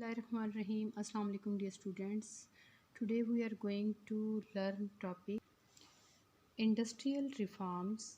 Bismillahirrahmanirrahim. Assalamu alaikum dear students. Today we are going to learn topic industrial reforms.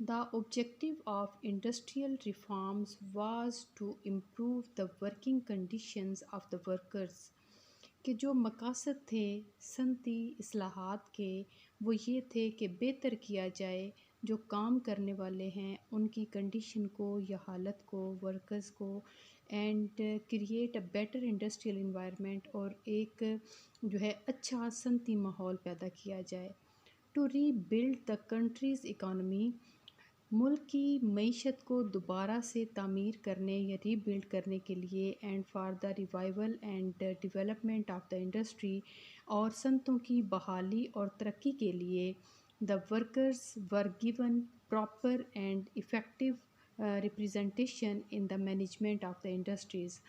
The objective of industrial reforms was to improve the working conditions of the workers. کہ جو مقاصد تھے صنعتی اصلاحات کے وہ یہ تھے کہ بہتر کیا جائے جو کام کرنے والے ہیں ان کی کنڈیشن کو یا حالت کو ورکرز کو and create a better industrial environment اور ایک جو ہے اچھا صنعتی ماحول پیدا کیا جائے. To rebuild the country's economy ملک کی معیشت کو دوبارہ سے تعمیر کرنے یا ری بلڈ کرنے کے لیے and for the revival and development of the industry اور صنعتوں کی بحالی اور ترقی کے لیے the workers were given proper and effective representation in the management of the industries.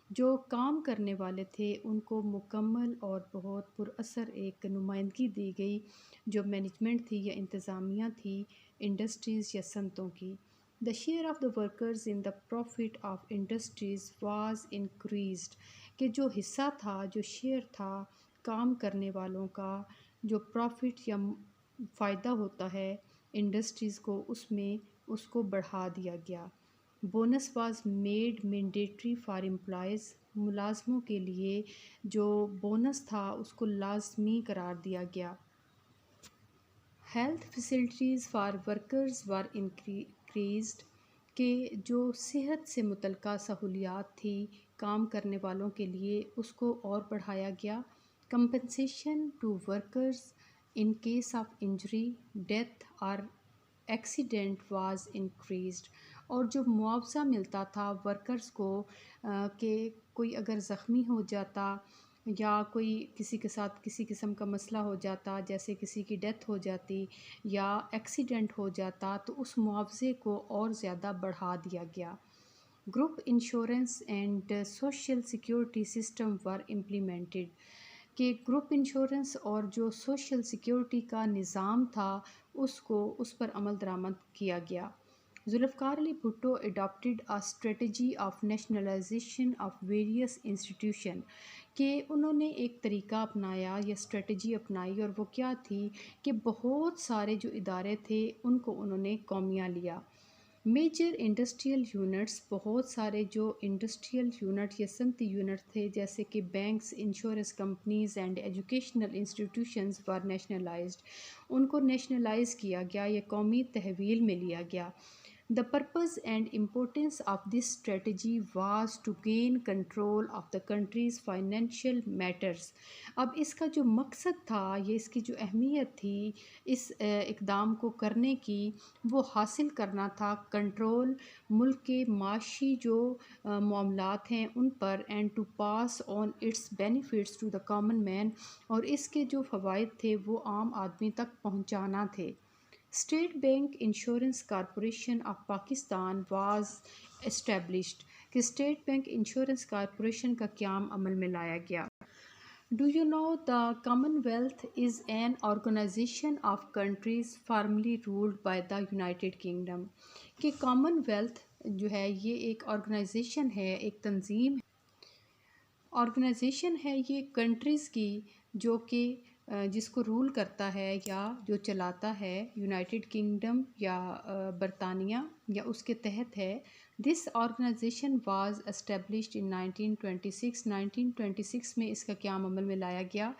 جو کام کرنے والے تھے ان کو مکمل اور بہت پر اثر ایک نمائندگی دی گئی جو مینجمنٹ تھی یا انتظامیہ تھی انڈسٹریز یا صنعتوں کی. The share of the workers in the prophet of industries was increased کہ جو حصہ تھا جو شیئر تھا کام کرنے والوں کا جو پروفٹ یا فائدہ ہوتا ہے انڈسٹریز کو اس کو بڑھا دیا گیا. Bonus was made mandatory for employees ملازموں کے لیے جو بونس تھا اس کو لازمی قرار دیا گیا. Health facilities for workers were increased کہ جو صحت سے متعلقہ سہولیات تھی کام کرنے والوں کے لیے اس کو اور بڑھایا گیا. Compensation to workers in case of injury death اور ایکسیڈنٹ واز انکریزڈ اور جو معاوضہ ملتا تھا ورکرز کو کہ کوئی اگر زخمی ہو جاتا یا کوئی کسی کے ساتھ کسی قسم کا مسئلہ ہو جاتا جیسے کسی کی ڈیتھ ہو جاتی یا ایکسیڈنٹ ہو جاتا تو اس معاوضے کو اور زیادہ بڑھا دیا گیا. Group insurance and social security system were implemented کہ گروپ انشورنس اور جو سوشل سیکیورٹی کا نظام تھا اس پر عمل درآمد کیا گیا. Zulfikar Ali Bhutto adopted a strategy of nationalisation of various institution کہ انہوں نے ایک طریقہ اپنایا یا اسٹریٹجی اپنائی اور وہ کیا تھی کہ بہت سارے جو ادارے تھے ان کو انہوں نے قومیہ لیا. میجر انڈسٹریل یونٹس بہت سارے جو انڈسٹریل یونٹ یا صنعتی یونٹ تھے جیسے کہ banks insurance companies and educational institutions were nationalised ان کو نیشنلائز کیا گیا یا قومی تحویل میں لیا گیا. The purpose and importance of this strategy was to gain control of the country's financial matters. اب اس کا جو مقصد تھا یا اس کی جو اہمیت تھی اس اقدام کو کرنے کی وہ حاصل کرنا تھا کنٹرول ملک کے معاشی جو معاملات ہیں ان پر and to pass on its benefits to the common man اور اس کے جو فوائد تھے وہ عام آدمی تک پہنچانا تھے. State Bank Insurance Corporation of Pakistan was established کہ اسٹیٹ بینک انشورنس کارپوریشن کا قیام عمل میں لایا گیا. Do you know the Commonwealth is an organisation of countries formerly ruled by the United Kingdom کہ کامن ویلتھ جو ہے یہ ایک آرگنائزیشن ہے ایک تنظیم آرگنائزیشن ہے یہ کنٹریز کی جو کہ جس کو رول کرتا ہے یا جو چلاتا ہے یونائٹیڈ کنگڈم یا برطانیہ یا اس کے تحت ہے. دس آرگنائزیشن واز اسٹیبلشڈ ان 1926 میں اس کا قیام عمل میں لایا گیا.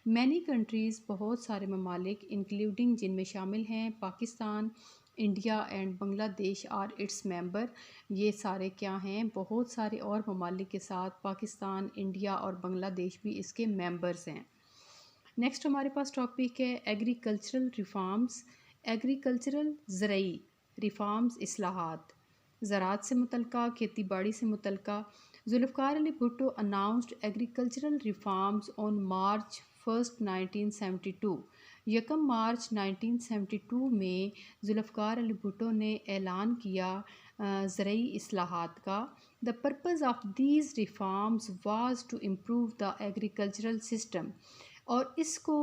مینی کنٹریز بہت سارے ممالک انکلوڈنگ جن میں شامل ہیں پاکستان انڈیا اینڈ بنگلہ دیش آر اٹس ممبر یہ سارے کیا ہیں بہت سارے اور ممالک کے ساتھ پاکستان انڈیا اور بنگلہ دیش بھی اس کے ممبرز ہیں. نیکسٹ ہمارے پاس ٹاپک ہے ایگریکلچرل ریفارمز. ایگریکلچرل زرعی ریفارمز اصلاحات زراعت سے متعلقہ کھیتی باڑی سے متعلقہ. Zulfiqar Ali Bhutto announced agricultural reforms آن مارچ 1 1972 یکم مارچ 1972 میں ذوالفقار علی بھٹو نے اعلان کیا زرعی اصلاحات کا. The purpose of these reforms was to improve the agricultural system اور اس کو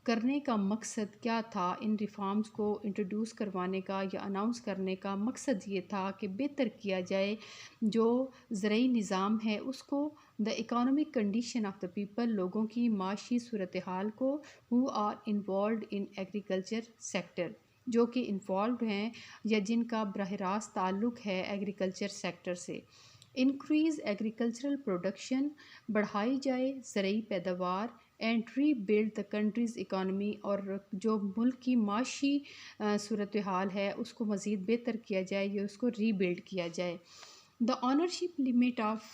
کرنے کا مقصد کیا تھا؟ ان ریفارمز کو انٹروڈیوس کروانے کا یا اناؤنس کرنے کا مقصد یہ تھا کہ بہتر کیا جائے جو زرعی نظام ہے اس کو، the economic condition of the people, لوگوں کی معاشی صورتحال کو، who are involved in agriculture sector, جو کہ انوالوڈ ہیں یا جن کا براہ راست تعلق ہے ایگریکلچر سیکٹر سے۔ انکریز ایگریکلچرل پروڈکشن، بڑھائی جائے زرعی پیداوار، and rebuild the country's economy, اور جو ملک کی معاشی صورتحال ہے اس کو مزید بہتر کیا جائے یا اس کو ری بلڈ کیا جائے۔ The ownership limit of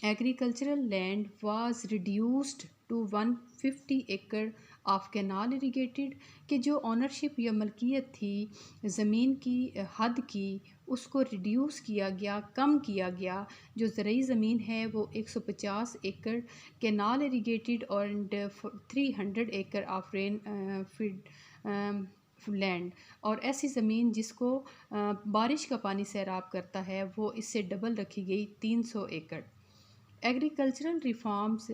agricultural land was reduced to 150 acre of canal irrigated، کہ جو آنرشپ یا ملکیت تھی زمین کی حد کی اس کو ریڈیوس کیا گیا، کم کیا گیا۔ جو زرعی زمین ہے وہ 150 ایکڑ کینال irrigated اور 300 ایکڑ آف رین فیڈ لینڈ، اور ایسی زمین جس کو بارش کا پانی سیراب کرتا ہے وہ اس سے ڈبل رکھی گئی، 300 ایکڑ۔ ایگریکلچرل ریفارمز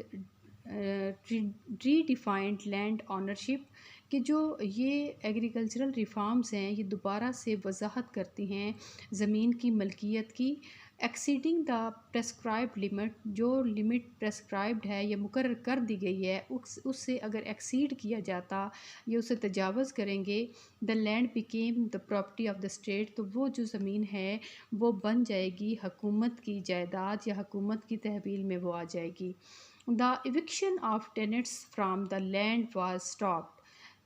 ری ڈیفائنڈ لینڈ آنرشپ، کہ جو یہ ایگریکلچرل ریفارمز ہیں یہ دوبارہ سے وضاحت کرتی ہیں زمین کی ملکیت کی۔ ایکسیڈنگ دا پریسکرائبڈ لمٹ، جو لمٹ پریسکرائبڈ ہے یا مقرر کر دی گئی ہے اس سے اگر ایکسیڈ کیا جاتا یا اسے تجاوز کریں گے، the land became the property of the state, تو وہ جو زمین ہے وہ بن جائے گی حکومت کی جائیداد یا حکومت کی تحویل میں وہ آ جائے گی۔ The eviction of tenants from the land was stopped,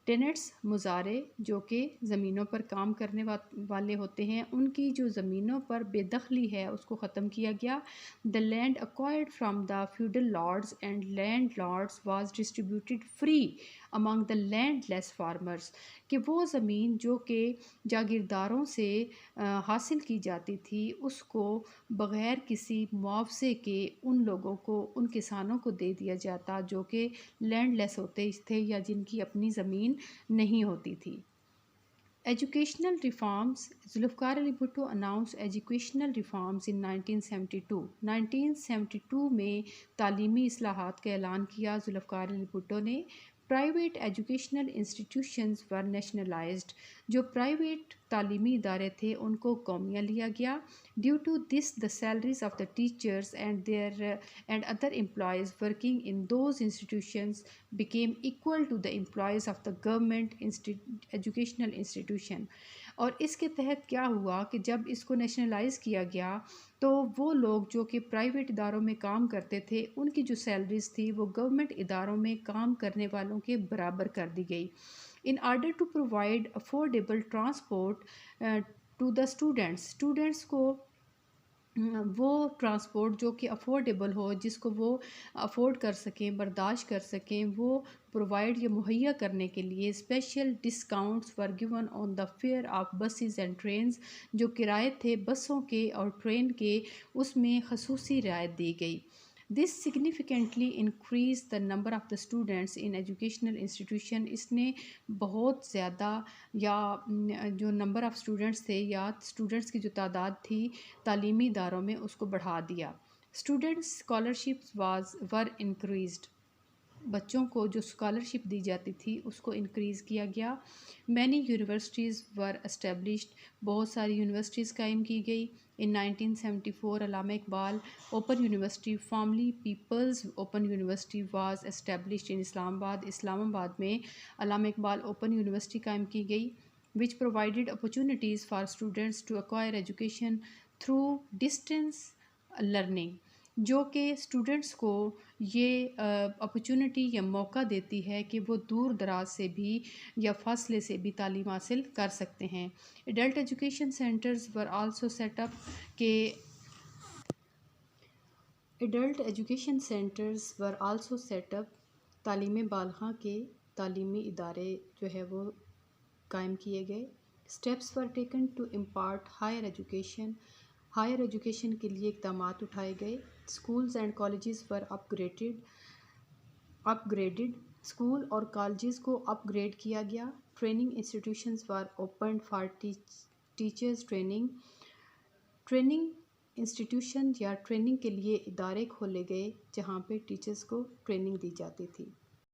tenants مزارع جو کہ زمینوں پر کام کرنے والے ہوتے ہیں ان کی جو زمینوں پر بے دخلی ہے اس کو ختم کیا گیا۔ The land acquired from the feudal lords and land lords was distributed free among the landless farmers، کہ وہ زمین جو کہ جاگیرداروں سے حاصل کی جاتی تھی اس کو بغیر کسی معاوضے کے ان لوگوں کو، ان کسانوں کو دے دیا جاتا جو کہ لینڈ لیس ہوتے تھے یا جن کی اپنی زمین نہیں ہوتی تھی۔ Educational reforms, Zulfiqar Ali Bhutto announce educational reforms in 1972۔ 1972 میں تعلیمی اصلاحات کا اعلان کیا ذوالفقار علی بھٹو نے۔ Private educational institutions were nationalised, جو پرائیویٹ تعلیمی ادارے تھے ان کو قومیہ لیا گیا۔ Due to this the salaries of the teachers and other employees working in those institutions became equal to the employees of the government educational institution۔ اور اس کے تحت کیا ہوا کہ جب اس کو نیشنلائز کیا گیا تو وہ لوگ جو کہ پرائیویٹ اداروں میں کام کرتے تھے ان کی جو سیلریز تھی وہ گورنمنٹ اداروں میں کام کرنے والوں کے برابر کر دی گئی۔ In order to provide affordable transport to the students کو وہ ٹرانسپورٹ جو کہ افورڈیبل ہو، جس کو وہ افورڈ کر سکیں، برداشت کر سکیں، وہ پرووائڈ یا مہیا کرنے کے لیے special discounts were given on the fear of buses and trains, جو کرائے تھے بسوں کے اور ٹرین کے اس میں خصوصی رعایت دی گئی۔ This significantly increase the number of the students in educational institution, اس نے بہت زیادہ یا جو نمبر آف اسٹوڈنٹس تھے یا اسٹوڈنٹس کی جو تعداد تھی تعلیمی اداروں میں اس کو بڑھا دیا۔ اسٹوڈنٹس اسکالرشپس ور انکریزڈ، بچوں کو جو اسکالرشپ دی جاتی تھی اس کو انکریز کیا گیا۔ مینی یونیورسٹیز ور اسٹیبلشڈ، بہت ساری یونیورسٹیز قائم کی گئی۔ In 1974 Allama Iqbal open university formerly People's open university was established in Islamabad میں علامہ اقبال اوپن یونیورسٹی قائم کی گئی، which provided opportunities for students to acquire education through distance learning، جو کہ اسٹوڈنٹس کو یہ اپرچونٹی یا موقع دیتی ہے کہ وہ دور دراز سے بھی یا فاصلے سے بھی تعلیم حاصل کر سکتے ہیں۔ Adult education centres were also set up, کہ adult education centres were also set up, تعلیم بالغاں کے تعلیمی ادارے جو ہے وہ قائم کیے گئے۔ Steps were taken to impart higher education, higher education کے لیے اقدامات اٹھائے گئے۔ Schools and colleges were upgraded, school اور کالجز کو اپ گریڈ کیا گیا۔ Training institutions were opened for teachers training institution یا ٹریننگ کے لیے ادارے کھولے گئے جہاں پہ ٹیچرز کو ٹریننگ دی جاتی تھی۔